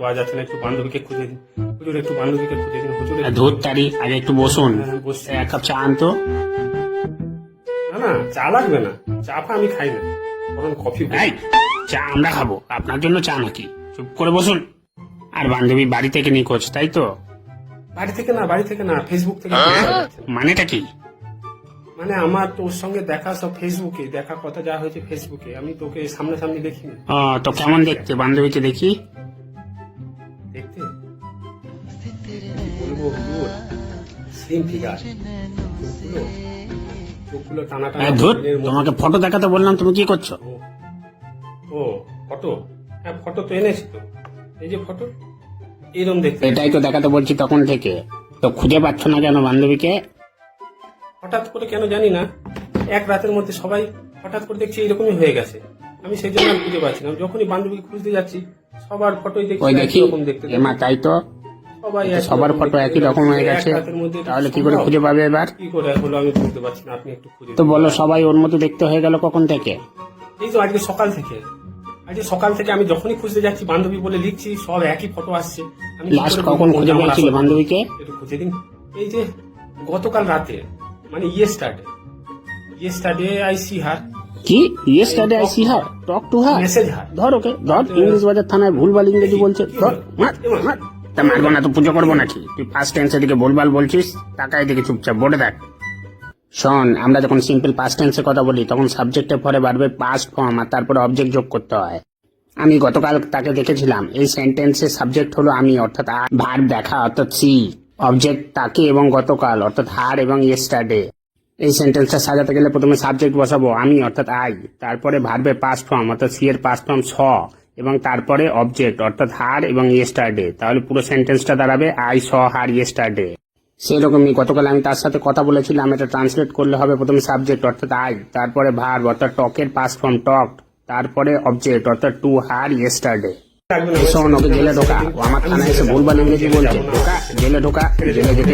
পাওয়া যাচ্ছে না, একটু বান্ধবীকে খুঁজে দিন হুজুর, একটু বান্ধবীকে খুঁজে দিন হুজুর। ধূর তারি, আগে একটু বসুন, বসছি। এক কাপ চা আনতো। না না, চা লাগবে না, চা ফা আমি খাই না, বরং কফি। এই, চা আমরা খাবো, আপনার জন্য চা নাকি? চুপ করে বসুন। আর বান্ধবী বাড়ি থেকে নিখোঁজ, তাই তো? বাড়ি থেকে না, ফেসবুক থেকে খোঁজা যাচ্ছে। মানেটা কি? মানে আমার তোর সঙ্গে দেখা সব ফেসবুকে, দেখা কথা যা হয়েছে ফেসবুকে, আমি তোকে সামনাসামনি দেখিনি। ও, তো কেমন দেখতে বান্ধবীকে দেখি? দেখতে বলবো হুজুর, সেম ফিগার, চোখগুলো টানা টানা। ধুর, হরিণের মতো। তোমাকে ফটো দেখাতে বললাম, তুমি কি করছো? ও ফটো, হ্যাঁ ফটো তো এনেছি তো, এই যে ফটো, এরকম দেখতে। এটাই তো দেখাতে বলছি তখন থেকে, তো খুঁজে পাচ্ছ না কেন বান্ধবীকে? হঠাৎ করে কেন জানি না, এক রাতের মধ্যে সবাই হঠাৎ করে দেখছি এরকমই হয়ে গেছে, আমি সেই জন্য খুঁজে পাচ্ছি না। যখনই বান্ধবীকে খুঁজতে যাচ্ছি সবার ফটোই দেখছি ওই দেখি, একই রকম দেখতে। এমা তাই তো, সবাই একই সবার রকম ফটো দেখতে। একই রকম হয়ে গেছে, এক রাতের মধ্যে এটা তাহলে কি করে সম্ভব? খুঁজে পাবে এবার? কি করে হলো আমি বুঝতে পারছি না, আপনি একটু খুঁজে তো দিন। বলো, সবাই ওর মতো দেখতে হয়ে গেল কখন থেকে? এই তো আজকে সকাল থেকে আমি যখনই খুঁজতে যাচ্ছি বান্ধবী বলে লিখছি, সব একই ফটো আসছে। আমি কি লাস্ট করে কখন বুঝবো খুঁজে কোনটা আমার পেয়েছিলে আসল? বান্ধবীকে? একটু খুঁজে দিন। এই যে গতকাল রাতে, মানে yesterday I see her, কি yesterday I see her, talk to her? Message her. ধর ওকে, ধর। ইংলিশ বাজার থানায় ভুলভাল ইংরেজি বলছে, ধর মার, মার। তা মারবো না তো পুজো করবো নাকি? তুই ফার্স্ট টেন্সের দিকে ভুলভাল বলছিস, তাকাই দিকে চুপচাপ বোর্ডে দেখ। শোন, আমরা যখন সিম্পল পাস্ট টেন্সে কথা বলি তখন সাবজেক্টের পরে ভার্বের পাস্ট ফর্ম আর তারপরে অবজেক্ট যোগ করতে হয়। আমি গতকাল তাকে দেখেছিলাম, এই সেন্টেন্সের সাবজেক্ট হলো আমি অর্থাৎ ভার্ব দেখা অর্থাৎ সি, অবজেক্ট তাকে এবং গতকাল অর্থাৎ হার এবং ইয়েস্টারডে। এই সেন্টেন্সটা সাজাতে গেলে প্রথমে সাবজেক্ট বসাবো আমি অর্থাৎ আই, তারপরে ভার্বের পাস্ট ফর্ম অর্থাৎ সি এর পাস্ট ফর্ম স, এবং তারপরে অবজেক্ট অর্থাৎ হার এবং ইয়েস্টারডে। তাহলে পুরো সেন্টেন্সটা দাঁড়াবে আই স হার ইয়েস্টারডে। সেরকমই গতকাল আমি তার সাথে কথা বলেছিলাম, এটা ট্রান্সলেট করলে হবে প্রথমে সাবজেক্ট অর্থাৎ আই, তারপরে ভার্ব অর্থাৎ টকের পাস্ট ফর্ম টক, তারপরে অবজেক্ট অর্থাৎ টু হার ইয়েস্টারডে। লাগবে না, শোন, ওকে জেলে ঢোকা, ও আমার থানায় এসে ভুলভাল ইংরেজি বলছে, ঢোকা জেলে, ঢোকা জেলে যেতে।